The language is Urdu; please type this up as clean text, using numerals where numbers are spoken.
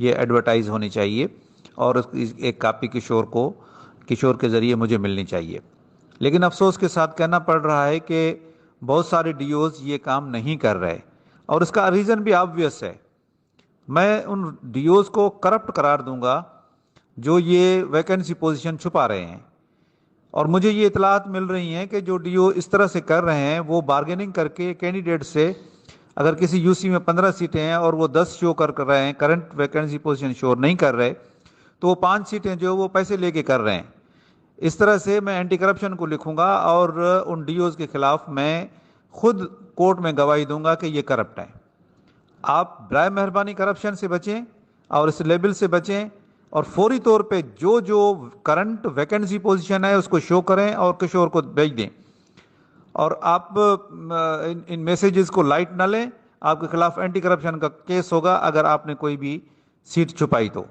یہ ایڈورٹائز ہونی چاہیے اور اس کی ایک کاپی کشور کے ذریعے مجھے ملنی چاہیے. لیکن افسوس کے ساتھ کہنا پڑ رہا ہے کہ بہت سارے ڈی اوز یہ کام نہیں کر رہے، اور اس کا ریزن بھی آبویس ہے. میں ان ڈی اوز کو کرپٹ قرار دوں گا جو یہ ویکنسی پوزیشن چھپا رہے ہیں. اور مجھے یہ اطلاعات مل رہی ہیں کہ جو ڈی او اس طرح سے کر رہے ہیں وہ بارگیننگ کر کے کینڈیڈیٹ سے، اگر کسی یو سی میں 15 سیٹیں ہیں اور وہ 10 شو کر رہے ہیں، کرنٹ ویکنسی پوزیشن شو نہیں کر رہے، تو وہ 5 سیٹیں جو وہ پیسے لے کے کر رہے ہیں. اس طرح سے میں اینٹی کرپشن کو لکھوں گا اور ان ڈی اوز کے خلاف میں خود کورٹ میں گواہی دوں گا کہ یہ کرپٹ ہیں. آپ برائے مہربانی کرپشن سے بچیں اور اس لیبل سے بچیں، اور فوری طور پہ جو کرنٹ ویکنسی پوزیشن ہے اس کو شو کریں اور کشور کو بھیج دیں. اور آپ ان میسیجز کو لائٹ نہ لیں، آپ کے خلاف اینٹی کرپشن کا کیس ہوگا اگر آپ نے کوئی بھی سیٹ چھپائی تو.